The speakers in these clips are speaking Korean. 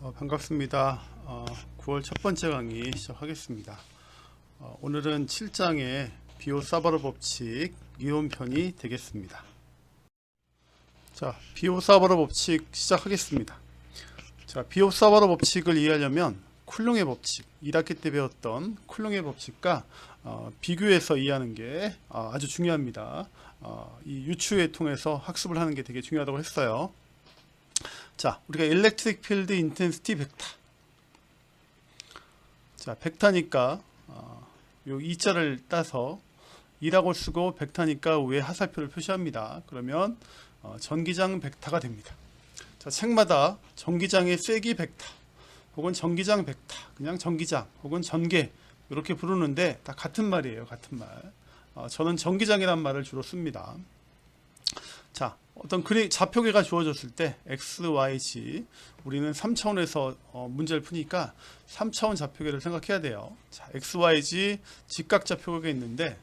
반갑습니다. 9월 첫 번째 강의 시작하겠습니다. 오늘은 7장의 비오사바로 법칙 이론편이 되겠습니다. 자, 비오사바로 법칙 시작하겠습니다. 자, 비오사바로 법칙을 이해하려면 쿨롱의 법칙, 1학기 때 배웠던 쿨롱의 법칙과 비교해서 이해하는 게 아주 중요합니다. 이 유추에 통해서 학습을 하는 게 되게 중요하다고 했어요. 자, 우리가 일렉트릭 필드 인텐시티 벡터. 자, 벡터니까 요 이자를 따서 2라고 쓰고 벡터니까 위에 하살표를 표시합니다. 그러면 전기장 벡터가 됩니다. 자, 책마다 전기장의 세기 벡터 혹은 전기장 벡터, 그냥 전기장 혹은 전개 이렇게 부르는데 다 같은 말이에요. 같은 말. 저는 전기장이란 말을 주로 씁니다. 자, 어떤 좌표계가 주어졌을 때 x, y, z 우리는 3차원에서 문제를 푸니까 3차원 좌표계를 생각해야 돼요. 자, x, y, z 직각 좌표계가 있는데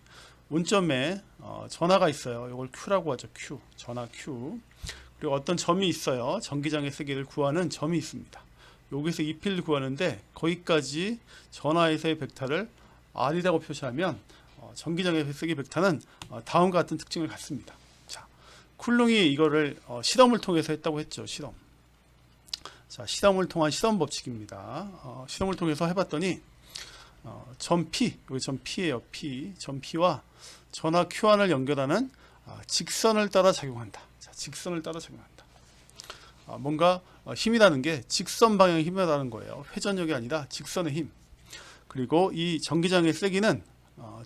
원점에 전하가 있어요. 이걸 q라고 하죠. q, 전하 q. 그리고 어떤 점이 있어요. 전기장의 세기를 구하는 점이 있습니다. 여기서 이 필드 구하는데 거기까지 전하에서의 벡터를 r이라고 표시하면 전기장의 세기 벡터는 다음과 같은 특징을 갖습니다. 쿨롱이 이거를 실험을 통해서 했다고 했죠. 실험. 자, 실험을 통한 실험 법칙입니다. 실험을 통해서 해봤더니 점 P, 여기 점 P예요. P, 점 P와 전하 Q1을 연결하는 직선을 따라 작용한다. 자, 직선을 따라 작용한다. 뭔가 힘이라는 게 직선 방향의 힘이라는 거예요. 회전력이 아니라 직선의 힘. 그리고 이 전기장의 세기는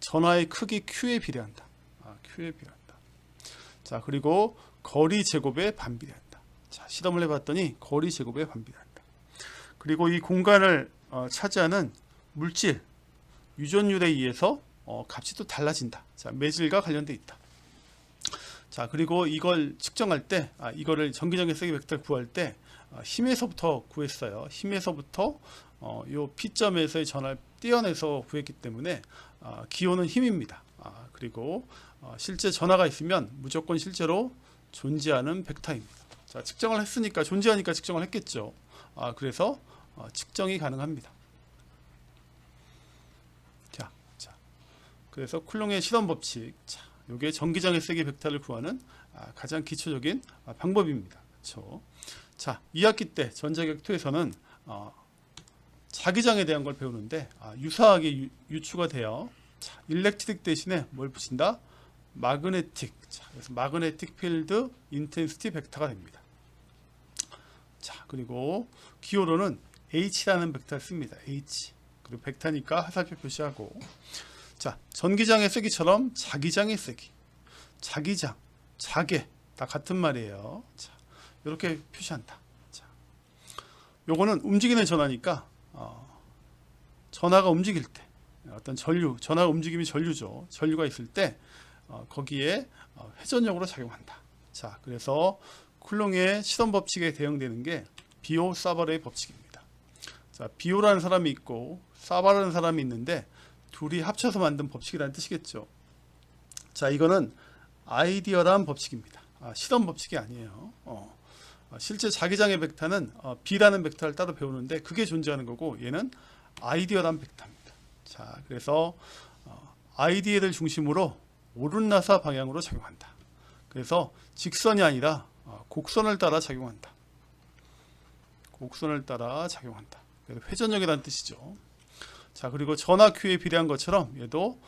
전하의 크기 Q에 비례한다. Q에 비례한다. 자, 그리고 거리 제곱에 반비례한다. 자, 실험을 해봤더니 거리 제곱에 반비례한다. 그리고 이 공간을 차지하는 물질 유전율에 의해서 값이 또 달라진다. 자, 매질과 관련돼 있다. 자, 그리고 이걸 측정할 때, 이거를 전기장의 세기 벡터를 구할 때 힘에서부터 구했어요. 힘에서부터 요 P점에서의 전하를 떼어내서 구했기 때문에 기호는 힘입니다. 그리고 실제 전하가 있으면 무조건 실제로 존재하는 벡터입니다. 자, 측정을 했으니까 존재하니까 측정을 했겠죠. 그래서 측정이 가능합니다. 자, 그래서 쿨롱의 실험 법칙. 자, 이게 전기장의 세기 벡터를 구하는 가장 기초적인 방법입니다. 그렇죠? 자, 2학기 때 전자기학2에서는 자기장에 대한 걸 배우는데 유사하게 유추가 돼요. 자, 일렉트릭 대신에 뭘 붙인다? 마그네틱. 자, 그래서 마그네틱 필드 인텐시티 벡터가 됩니다. 자, 그리고 기호로는 H라는 벡터를 씁니다. H. 그리고 벡터니까 하살표 표시하고. 자, 전기장의 세기처럼 자기장의 세기. 자기장, 자계 다 같은 말이에요. 자, 이렇게 표시한다. 자, 요거는 움직이는 전하니까 전하가 움직일 때 어떤 전하가 움직임이 전류죠. 전류가 있을 때 거기에 회전력으로 작용한다. 자, 그래서 쿨롱의 실험 법칙에 대응되는 게 비오 사바르의 법칙입니다. 자, 비오라는 사람이 있고 사바르라는 사람이 있는데 둘이 합쳐서 만든 법칙이라는 뜻이겠죠. 자, 이거는 아이디어란 법칙입니다. 실험 법칙이 아니에요. 실제 자기장의 벡터는 B라는 벡터를 따로 배우는데 그게 존재하는 거고 얘는 아이디어란 벡터입니다. 자, 그래서 아이디어를 중심으로 오른나사 방향으로 작용한다. 그래서 직선이 아니라 곡선을 따라 작용한다. 곡선을 따라 작용한다. 그래서 회전력이라는 뜻이죠. 자, 그리고 전하 Q에 비례한 것처럼 얘도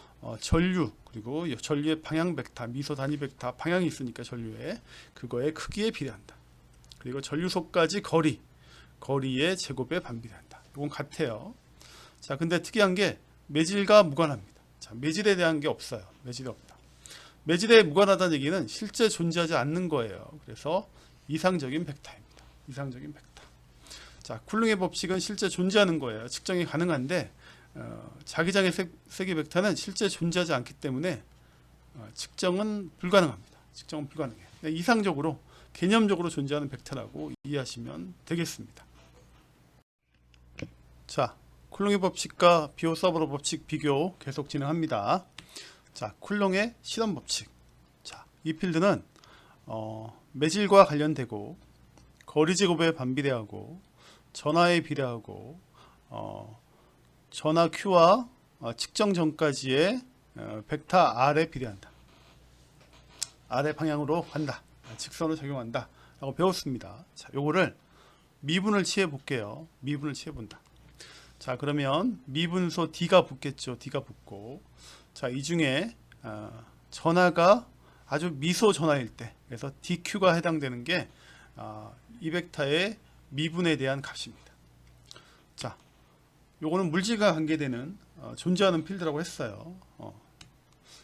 전류, 그리고 전류의 방향 벡터, 미소 단위 벡터 방향이 있으니까 전류에 그거의 크기에 비례한다. 그리고 전류속까지 거리의 제곱에 반비례한다. 이건 같아요. 자, 근데 특이한 게 매질과 무관합니다. 자, 매질에 대한 게 없어요. 매질이 없다. 매질에 무관하다는 얘기는 실제 존재하지 않는 거예요. 그래서 이상적인 벡터입니다. 이상적인 벡터. 자, 쿨롱의 법칙은 실제 존재하는 거예요. 측정이 가능한데 자기장의 세기 벡터는 실제 존재하지 않기 때문에 측정은 불가능합니다. 측정은 불가능해요. 이상적으로 개념적으로 존재하는 벡터라고 이해하시면 되겠습니다. 자, 쿨롱의 법칙과 비오사바로 법칙 비교 계속 진행합니다. 자, 쿨롱의 실험 법칙. 자, 이 필드는 매질과 관련되고 거리 제곱에 반비례하고 전하에 비례하고 전하 Q와 측정 전까지의 벡터 R에 비례한다. R의 방향으로 간다. 직선으로 적용한다. 라고 배웠습니다. 자, 요거를 미분을 취해 볼게요. 미분을 취해 본다. 자, 그러면 미분소 D가 붙겠죠. D가 붙고. 자, 이 중에 전하가 아주 미소 전하일 때, 그래서 DQ가 해당되는 게 이 벡터의 미분에 대한 값입니다. 자, 요거는 물질과 관계되는 존재하는 필드라고 했어요.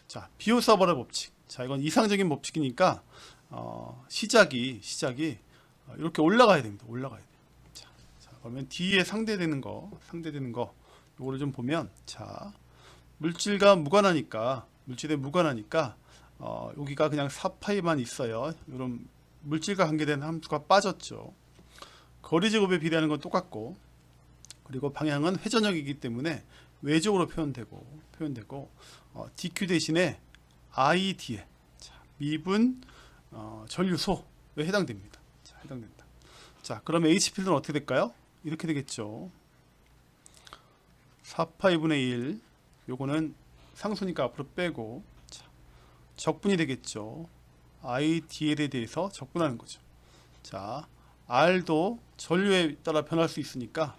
자, 비호 서버의 법칙. 자, 이건 이상적인 법칙이니까 시작이 이렇게 올라가야 됩니다. 올라가야 돼요. 자, 그러면 D에 상대되는 거 요거를 좀 보면, 자, 물질과 무관하니까 여기가 그냥 4파이만 있어요. 이런 물질과 관계된 함수가 빠졌죠. 거리 제곱에 비례하는 건 똑같고, 그리고 방향은 회전역이기 때문에 외적으로 표현되고 DQ 대신에 ID에 미분 전류소에 해당됩니다. 자, 해당된다. 자, 그러면 H 필드는 어떻게 될까요? 이렇게 되겠죠. 4파이분의 1, 요거는 상수니까 앞으로 빼고, 자, 적분이 되겠죠. IDL에 대해서 적분하는 거죠. 자, R도 전류에 따라 변할 수 있으니까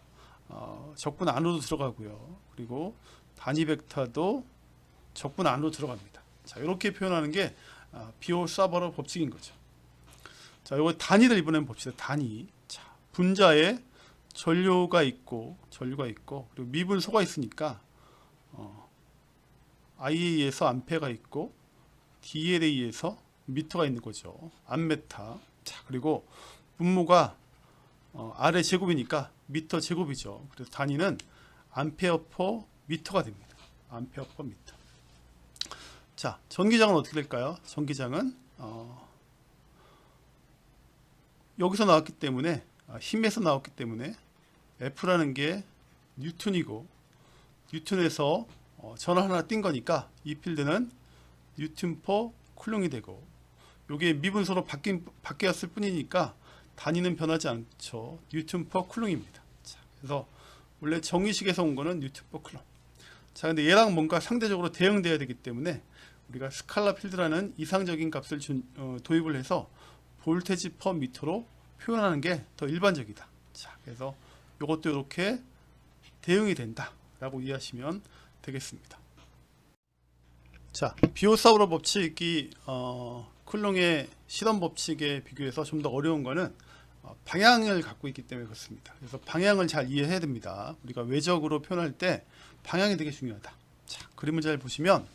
적분 안으로 들어가고요. 그리고 단위 벡터도 적분 안으로 들어갑니다. 자, 이렇게 표현하는 게 비호 서버러 법칙인 거죠. 자, 이거 단위를 이번엔 봅시다. 단위. 자, 분자에 전류가 있고 그리고 미분소가 있으니까 I에 의해서 암페어가 있고 DL에 의해서 미터가 있는 거죠. 암메타. 자, 그리고 분모가 R의 제곱이니까 미터 제곱이죠. 그래서 단위는 암페어 퍼 미터가 됩니다. 암페어 퍼 미터. 자, 전기장은 어떻게 될까요? 전기장은 여기서 나왔기 때문에, 힘에서 나왔기 때문에 F라는 게 뉴턴이고, 뉴턴에서 전화 하나 띈 거니까 이 필드는 뉴턴 퍼 쿨롱이 되고, 요게 미분소로 바뀌었을 뿐이니까 단위는 변하지 않죠. 뉴턴 퍼 쿨롱입니다. 자, 그래서 원래 정의식에서 온 거는 뉴턴 퍼 쿨롱. 자, 근데 얘랑 뭔가 상대적으로 대응돼야 되기 때문에 우리가 스칼라 필드라는 이상적인 값을 도입을 해서 볼테지 퍼 미터로 표현하는 게 더 일반적이다. 자, 그래서 이것도 이렇게 대응이 된다 라고 이해하시면 되겠습니다. 자, 비오사우로 법칙이 쿨롱의 실험 법칙에 비교해서 좀 더 어려운 거는 방향을 갖고 있기 때문에 그렇습니다. 그래서 방향을 잘 이해해야 됩니다. 우리가 외적으로 표현할 때 방향이 되게 중요하다. 자, 그림을 잘 보시면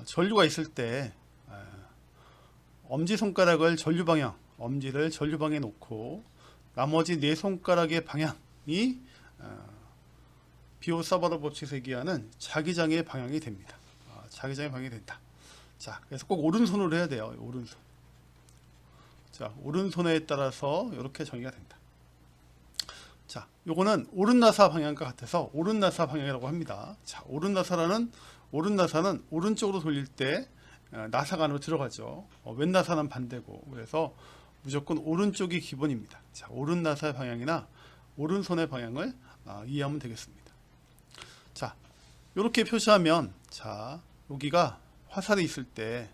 전류가 있을 때 엄지손가락을 전류방향, 엄지를 전류방향에 놓고 나머지 네 손가락의 방향이 비오 사바로 법칙에서 얘기하는 자기장의 방향이 됩니다. 자기장의 방향이 된다. 자, 그래서 꼭 오른손으로 해야 돼요. 오른손. 자, 오른손에 따라서 이렇게 정의가 된다. 자, 요거는 오른나사 방향과 같아서 오른나사 방향이라고 합니다. 자, 오른나사는 오른쪽으로 돌릴 때 나사가 안으로 들어가죠. 왼나사는 반대고, 그래서 무조건 오른쪽이 기본입니다. 자, 오른나사의 방향이나 오른손의 방향을 이해하면 되겠습니다. 자, 이렇게 표시하면, 자, 여기가 화살이 있을 때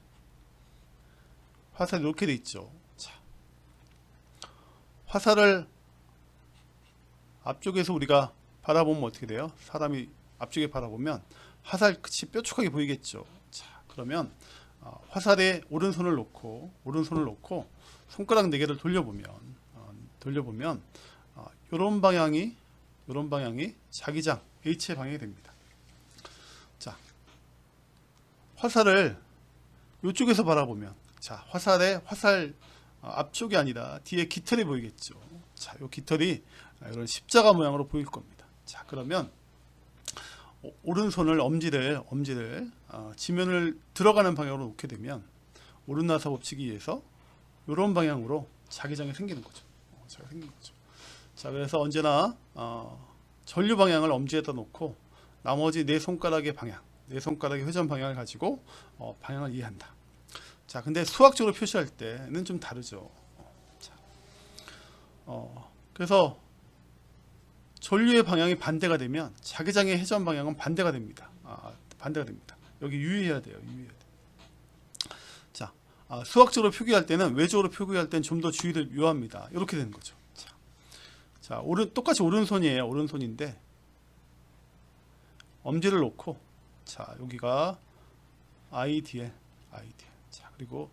화살이 이렇게 돼 있죠. 자, 화살을 앞쪽에서 우리가 바라보면 어떻게 돼요? 사람이 앞쪽에 바라보면 화살 끝이 뾰족하게 보이겠죠. 자, 그러면 화살에 오른손을 놓고 손가락 4개를 돌려보면 이런 방향이 자기장 H의 방향이 됩니다. 자, 화살을 이쪽에서 바라보면, 자, 화살 앞쪽이 아니라 뒤에 깃털이 보이겠죠. 자, 이 깃털이 이런 십자가 모양으로 보일 겁니다. 자, 그러면 오른손을 엄지를 지면을 들어가는 방향으로 놓게 되면 오른나사 법칙에 의해서 이런 방향으로 자기장이 생기는 거죠. 자, 그래서 언제나 전류 방향을 엄지에다 놓고 나머지 네 손가락의 방향, 네 손가락의 회전 방향을 가지고 방향을 이해한다. 자, 근데 수학적으로 표시할 때는 좀 다르죠. 자, 그래서 전류의 방향이 반대가 되면 자기장의 회전 방향은 반대가 됩니다. 반대가 됩니다. 여기 유의해야 돼요. 유의해야 돼요. 자, 수학적으로 표기할 때는 외적으로 표기할 때는 좀 더 주의를 요합니다. 이렇게 되는 거죠. 자, 똑같이 오른손이에요. 오른손인데 엄지를 놓고, 자, 여기가 IDL. 자, 그리고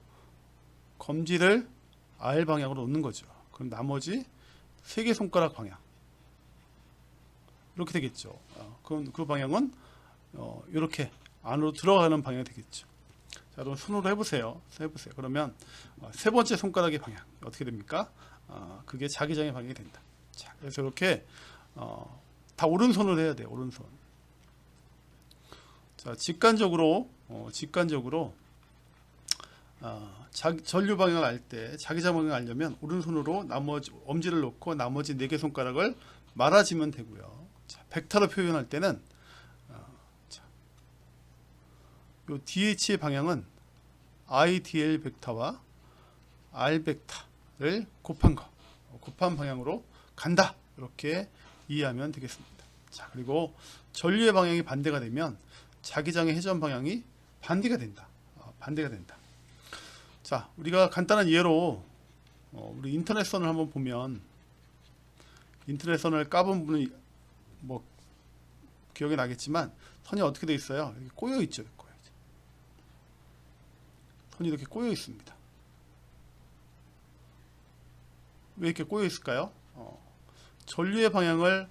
검지를 R 방향으로 놓는 거죠. 그럼 나머지 세 개 손가락 방향 이렇게 되겠죠. 그럼 그 방향은 이렇게 안으로 들어가는 방향이 되겠죠. 자, 그럼 손으로 해보세요. 그러면 세 번째 손가락의 방향 어떻게 됩니까? 그게 자기장의 방향이 된다. 자, 그래서 이렇게 다 오른손으로 해야 돼요. 오른손. 자, 직관적으로 전류 방향을 알 때 자기장 방향을 알려면 오른손으로 나머지 엄지를 놓고 나머지 4개 손가락을 말아주면 되고요. 자, 벡터로 표현할 때는 요 DH의 방향은 IDL 벡터와 R 벡터를 곱한 방향으로 간다. 이렇게 이해하면 되겠습니다. 자, 그리고 전류의 방향이 반대가 되면 자기장의 회전 방향이 반대가 된다. 자, 우리가 간단한 예로 우리 인터넷선을 한번 보면, 인터넷선을 까본 분은 뭐 기억이 나겠지만 선이 어떻게 돼 있어요? 이렇게 꼬여 있죠. 선이 이렇게 꼬여 있습니다. 왜 이렇게 꼬여 있을까요? 전류의 방향을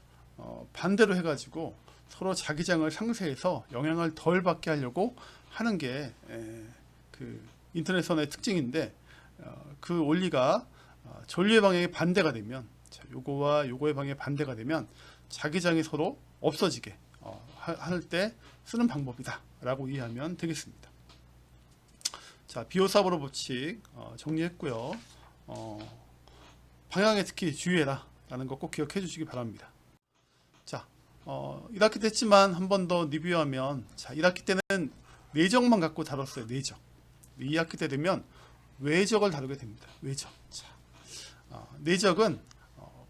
반대로 해가지고 서로 자기장을 상쇄해서 영향을 덜 받게 하려고 하는 게 그 인터넷선의 특징인데, 그 원리가 전류의 방향이 반대가 되면, 자, 요거와 요거의 방향이 반대가 되면 자기장이 서로 없어지게 할 때 쓰는 방법이다 라고 이해하면 되겠습니다. 자, 비오사보로 법칙 정리했고요. 방향에 특히 주의해라 라는 거 꼭 기억해 주시기 바랍니다. 자, 1학기 때 했지만 한 번 더 리뷰하면, 자, 1학기 때는 내적만 갖고 다뤘어요. 내적. 2학기 때 되면 외적을 다루게 됩니다. 외적. 자, 내적은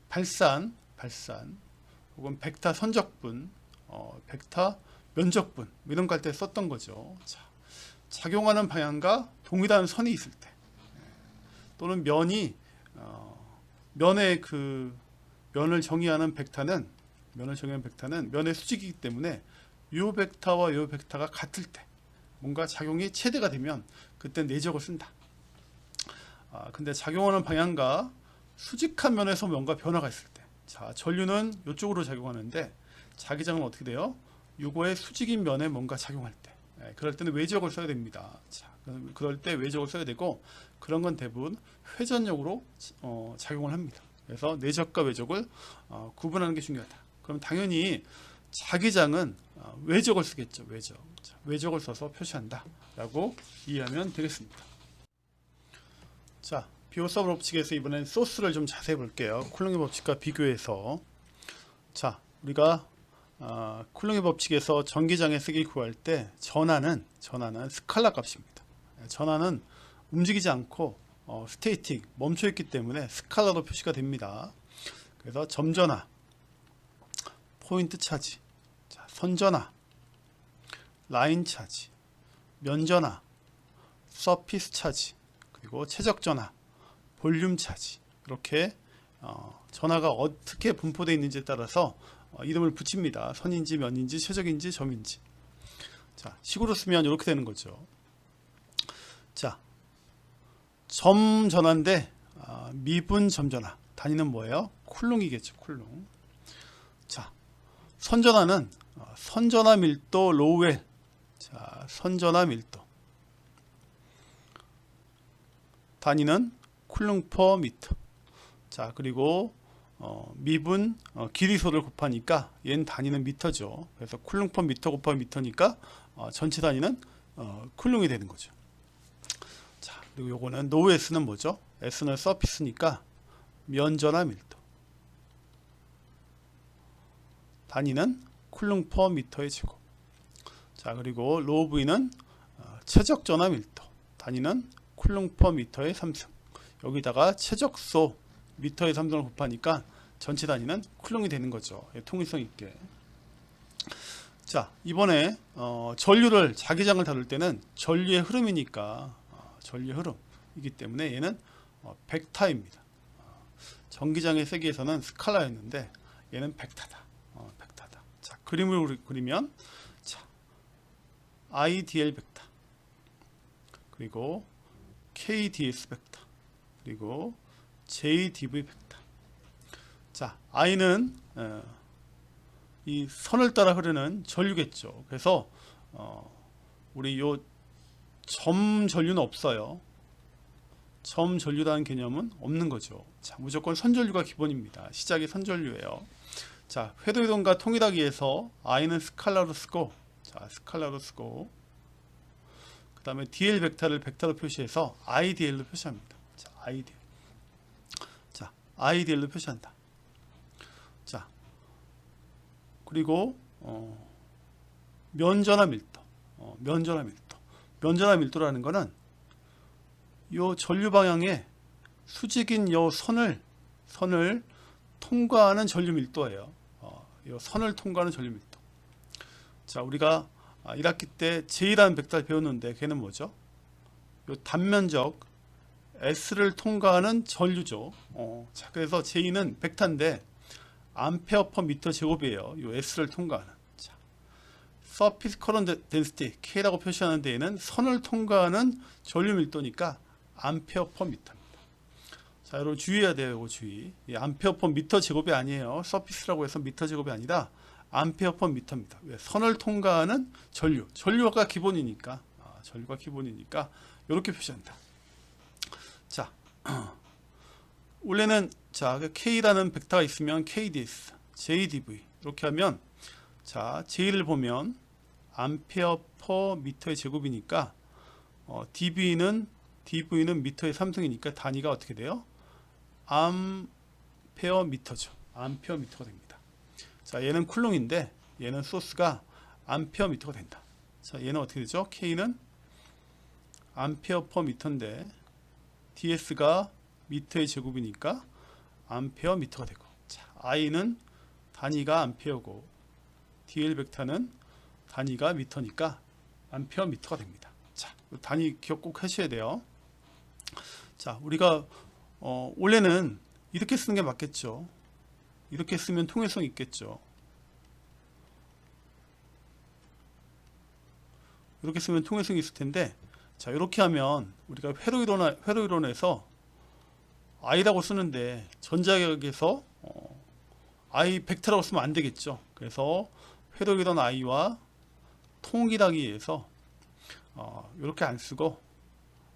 발산 혹은 벡터 선적분, 벡터 면적분 이런 거 할 때 썼던 거죠. 자, 작용하는 방향과 동일한 선이 있을 때, 또는 면의 면을 정의하는 벡터는 면의 수직이기 때문에 요 벡터와 요 벡터가 같을 때, 뭔가 작용이 최대가 되면 그때 내적을 쓴다. 근데 작용하는 방향과 수직한 면에서 뭔가 변화가 있을 때, 자, 전류는 이쪽으로 작용하는데 자기장은 어떻게 돼요? 요거의 수직인 면에 뭔가 작용할 때, 그럴 때는 외적을 써야 됩니다. 자, 그럴 때 외적을 써야 되고, 그런 건 대부분 회전력으로 작용을 합니다. 그래서 내적과 외적을 구분하는 게 중요하다. 그럼 당연히 자기장은 외적을 쓰겠죠. 외적을 써서 표시한다 라고 이해하면 되겠습니다. 자, 비오사보 법칙에서 이번엔 소스를 좀 자세히 볼게요. 쿨롱의 법칙과 비교해서. 자, 우리가 쿨롱의 법칙에서 전기장의 세기 구할 때 전하는 스칼라 값입니다. 전하는 움직이지 않고 스테이틱 멈춰있기 때문에 스칼라로 표시가 됩니다. 그래서 점전하, 포인트 차지, 자, 선전하, 라인 차지, 면전하, 서피스 차지, 그리고 최적전하, 볼륨 차지, 이렇게 전하가 어떻게 분포되어 있는지에 따라서 이름을 붙입니다. 선인지 면인지 최적인지 점인지. 자, 식으로 쓰면 이렇게 되는 거죠. 자, 점 전하인데 미분 점전하, 단위는 뭐예요? 쿨롱이겠죠. 쿨롱. 자, 선전하는 선전하 밀도 로우웰. 자, 선전하 밀도 단위는 쿨롱 퍼 미터. 자, 그리고 미분 길이소를 곱하니까 얘는 단위는 미터죠. 그래서 쿨롱 퍼 미터 곱하기 미터니까 전체 단위는 쿨롱이 되는 거죠. 자, 그리고 요거는 노 S는 뭐죠? S는 서피스니까 면전하 밀도 단위는 쿨롱 퍼 미터의 제곱. 자, 그리고 로우 V는 최적 전하 밀도 단위는 쿨롱 퍼 미터의 3승. 여기다가 최적소 미터의 3승을 곱하니까 전체 단위는 쿨롱이 되는 거죠. 예, 통일성 있게. 자, 이번에 전류를 자기장을 다룰 때는 전류의 흐름이니까 전류의 흐름이기 때문에 얘는 벡터입니다. 전기장의 세계에서는 스칼라였는데 얘는 벡터다. 벡터다. 자, 그림을 그리면 자, IDL 벡터 그리고 KDS 벡터 그리고 JDV 벡터. 자, I는 이 선을 따라 흐르는 전류겠죠. 그래서 우리 요 점 전류는 없어요. 점 전류라는 개념은 없는 거죠. 자, 무조건 선전류가 기본입니다. 시작이 선전류예요. 자, 회로이동과 통일하기 위해서 I는 스칼라로 쓰고, 자, 스칼라로 쓰고, 그 다음에 DL 벡터를 벡터로 표시해서 IDL로 표시합니다. 자, IDL. 자, IDL로 표시한다. 자, 그리고 면전화 밀도, 면전화 밀도. 면전화 밀도라는 거는 요 전류 방향에 수직인 요 선을 통과하는 전류 밀도예요. 요 선을 통과하는 전류 밀도. 자, 우리가 1학기 때 J라는 벡터를 배웠는데 걔는 뭐죠? 요 단면적 S를 통과하는 전류죠. 자, 그래서 J는 벡터인데 암페어 퍼 미터 제곱이에요. 요 S를 통과하는. 자, 서피스 커런트 덴시티 K라고 표시하는 데에는 선을 통과하는 전류 밀도니까 암페어 퍼 미터입니다. 자, 여러분 주의해야 돼요. 이거 주의. 이 암페어 퍼 미터 제곱이 아니에요. 서피스라고 해서 미터 제곱이 아니라 암페어 퍼 미터입니다. 왜? 선을 통과하는 전류. 전류가 기본이니까. 전류가 기본이니까 이렇게 표시한다. 자, 원래는 자, K라는 벡터가 있으면 KDS, JDV 이렇게 하면 자, J를 보면 암페어 퍼 미터의 제곱이니까 DV는 미터의 3승이니까 단위가 어떻게 돼요? 암페어 미터죠. 암페어 미터가 됩니다. 자, 얘는 쿨롱인데 얘는 소스가 암페어 미터가 된다. 자, 얘는 어떻게 되죠? K는 암페어 퍼 미터인데 DS가 미터의 제곱이니까 암페어 미터가 되고, 자, I는 단위가 암페어고 DL 벡터는 단위가 미터니까 암페어 미터가 됩니다. 자, 단위 기억 꼭 하셔야 돼요. 자, 우리가 원래는 이렇게 쓰는 게 맞겠죠. 이렇게 쓰면 통일성이 있겠죠. 이렇게 쓰면 통일성이 있을 텐데, 자, 이렇게 하면 우리가 회로이론에서 I라고 쓰는데 전자격에서 I 벡터라고 쓰면 안 되겠죠. 그래서 회로이론 I와 통일하기 위해서 이렇게 안 쓰고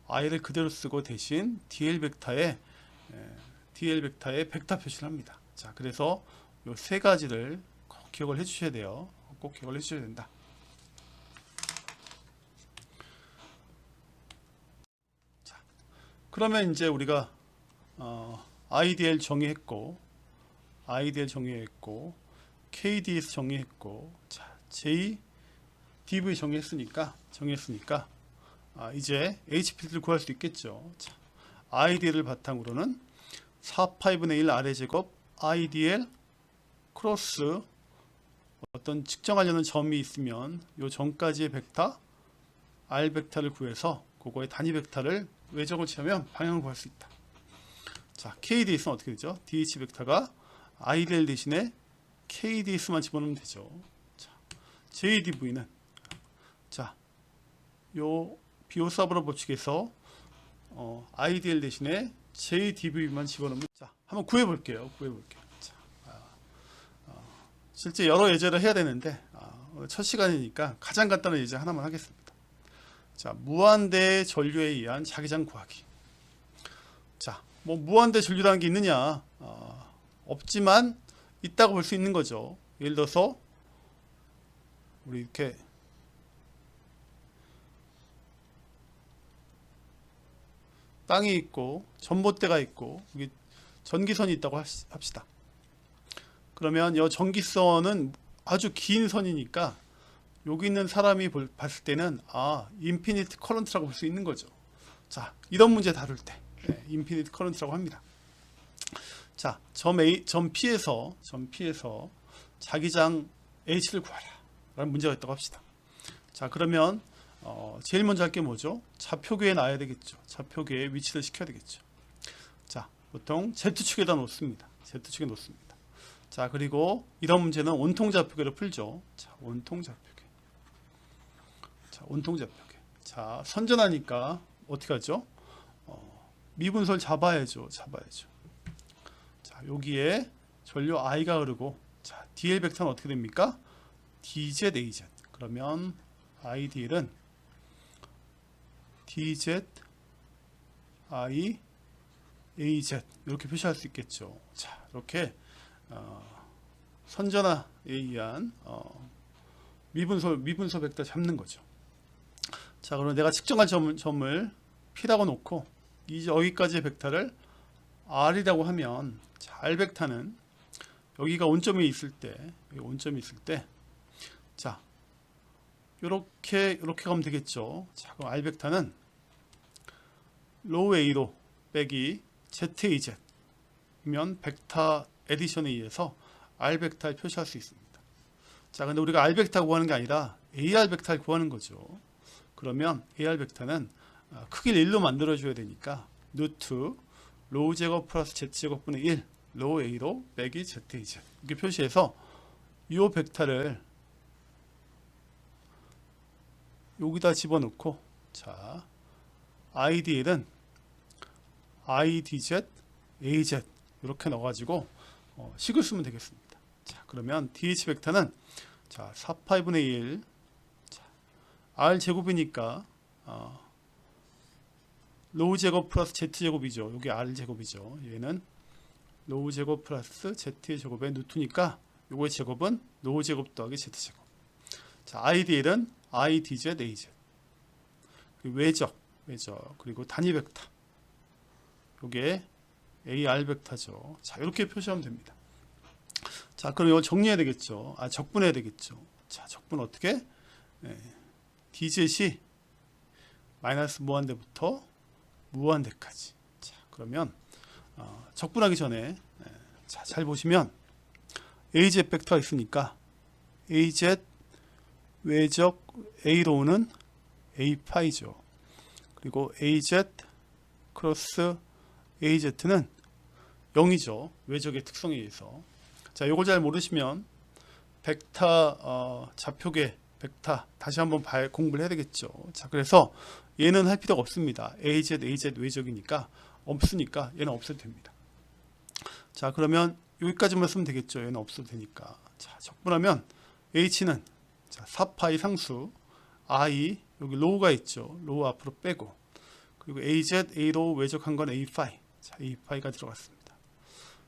I를 그대로 쓰고 대신 DL 벡터에 벡터 표시를 합니다. 자, 그래서 이 세 가지를 꼭 기억을 해 주셔야 돼요. 꼭 기억을 해 주셔야 된다. 자, 그러면 이제 우리가 IDL 정의했고 KDS 정의했고, 자, JDV 정의했으니까 이제 HP를 구할 수 있겠죠. 자, IDL을 바탕으로는 4파이분의 1 아래 제곱 IDL 크로스 어떤 측정하려는 점이 있으면 요 점까지의 벡터 R 벡터를 구해서 그거의 단위 벡터를 외적으로 치면 방향을 구할 수 있다. 자, KDS는 어떻게 되죠? DH 벡터가 IDL 대신에 KDS만 집어넣으면 되죠. 자, JDV는 자, 요 비오사브로 법칙에서 IDL 대신에 JDV만 집어넣으면, 자, 한번 구해볼게요. 자, 실제 여러 예제를 해야 되는데 첫 시간이니까 가장 간단한 예제 하나만 하겠습니다. 자, 무한대 전류에 의한 자기장 구하기. 자, 뭐 무한대 전류라는 게 있느냐? 없지만 있다고 볼 수 있는 거죠. 예를 들어서 우리 이렇게 땅이 있고 전봇대가 있고 여기 전기선이 있다고 합시다. 그러면 이 전기선은 아주 긴 선이니까 여기 있는 사람이 봤을 때는 인피니트 커런트라고 볼 수 있는 거죠. 자, 이런 문제 다룰 때 인피니트 커런트라고 합니다. 자, 점 A, 점 P에서 자기장 H를 구하라 라는 문제가 있다고 합시다. 자, 그러면 제일 먼저 할 게 뭐죠? 좌표계에 놔야 되겠죠. 좌표계에 위치를 시켜야 되겠죠. 자, 보통 Z축에다 놓습니다. Z축에 놓습니다. 자, 그리고 이런 문제는 온통 좌표계로 풀죠. 자, 온통 좌표계. 자, 온통 좌표계. 자, 선전하니까 어떻게 하죠? 미분설 잡아야죠. 자, 여기에 전류 I가 흐르고, 자, DL 벡터는 어떻게 됩니까? DZ, AZ. 그러면 IDL은 DZ, I, AZ 이렇게 표시할 수 있겠죠. 자, 이렇게 선전화에 의한 미분소 벡터 잡는 거죠. 자, 그럼 내가 측정할 점을 P라고 놓고 여기까지의 벡터를 R이라고 하면, 자, R 벡터는 여기가 온점이 있을 때, 자, 이렇게 가면 되겠죠. 자, 그럼 R 벡터는 로우 A로 빼기 ZAZ면 벡터 에디션에 의해서 R 벡터를 표시할 수 있습니다. 자, 근데 우리가 R 벡터 구하는 게 아니라 AR 벡터를 구하는 거죠. 그러면 AR 벡터는 크기를 1로 만들어줘야 되니까 루트 로우 제곱 플러스 Z 제곱분의 1 로우 A로 빼기 ZAZ 이렇게 표시해서 이 벡터를 여기다 집어넣고, 자, IDL은 IDZ, AZ 이렇게 넣어가지고 식을 쓰면 되겠습니다. 자, 그러면 DH 벡터는, 자, 4파이분의 1, 자, R 제곱이니까 로우 제곱 플러스 Z 제곱이죠. 여기 R 제곱이죠. 얘는 로우 제곱 플러스 Z 제곱의 루트니까 요거의 제곱은 로우 제곱 더하기 Z 제곱. 자, IDL은 IDZ, AZ. 외적, 그리고 단위 벡터. 요게 AR 벡터죠. 자, 이렇게 표시하면 됩니다. 자, 그럼 이거 정리해야 되겠죠. 적분해야 되겠죠. 자, 적분 어떻게? DZ이 마이너스 무한대부터 무한대까지. 자, 그러면 적분하기 전에, 자, 잘 보시면 AZ 벡터가 있으니까 AZ 외적 A로 오는 A파이죠. 그리고 AZ 크로스 AZ는 0이죠. 외적의 특성에 의해서. 자, 요거 잘 모르시면 벡터 좌표계 벡터 다시 한번 공부를 해야 되겠죠. 자, 그래서 얘는 할 필요가 없습니다. AZ 외적이니까 없으니까 얘는 없어도 됩니다. 자, 그러면 여기까지만 쓰면 되겠죠. 얘는 없어도 되니까. 자, 적분하면 H는, 자, 4파이 상수 I 여기 로우가 있죠. 로우 앞으로 빼고, 그리고 AZ A로 외적한 건 A파이. 자, A파이가 들어갔습니다.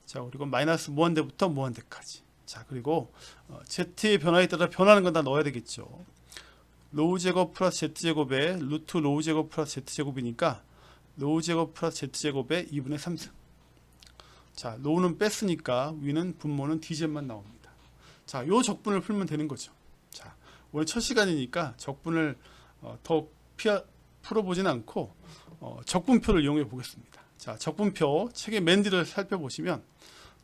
자, 그리고 마이너스 무한대부터 무한대까지. 자, 그리고 Z의 변화에 따라 변하는 건 다 넣어야 되겠죠. 로우 제곱 플러스 Z 제곱에 루트 로우 제곱 플러스 Z 제곱이니까 로우 제곱 플러스 Z 제곱의 2분의 3승. 자, 로우는 뺐으니까 위는 분모는 DZ만 나옵니다. 자, 요 적분을 풀면 되는 거죠. 자, 오늘 첫 시간이니까 적분을 더 풀어보진 않고 적분표를 이용해 보겠습니다. 자, 적분표 책의 맨 뒤를 살펴보시면,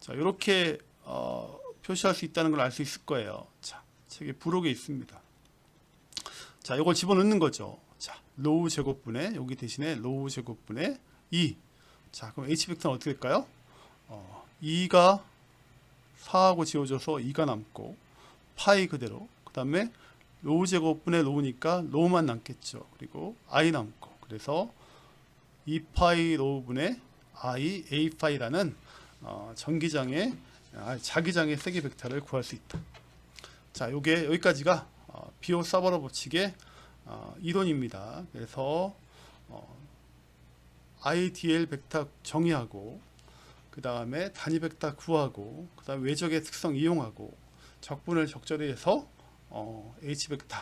자, 이렇게 표시할 수 있다는 걸 알 수 있을 거예요. 자, 책의 부록에 있습니다. 자, 이걸 집어넣는 거죠. 자, 로우 제곱분의, 여기 대신에 로우 제곱분의 2. 자, 그럼 H 벡터는 어떻게 될까요? 2가 4하고 지워져서 2가 남고, 파이 그대로. 그 다음에 로우 제곱분의 로우니까 로우만 남겠죠. 그리고 I 남고. 그래서 2파이 로우분의 I, A파이라는 전기장의, 자기장의 세기 벡터를 구할 수 있다. 자, 요게 여기까지가 비오 사버러 법칙의 이론입니다. 그래서 IDL 벡터 정의하고, 그 다음에 단위 벡터 구하고, 그 다음에 외적의 특성 이용하고, 적분을 적절히 해서 H 벡터,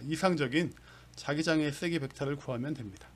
이상적인 자기장의 세기 벡터를 구하면 됩니다.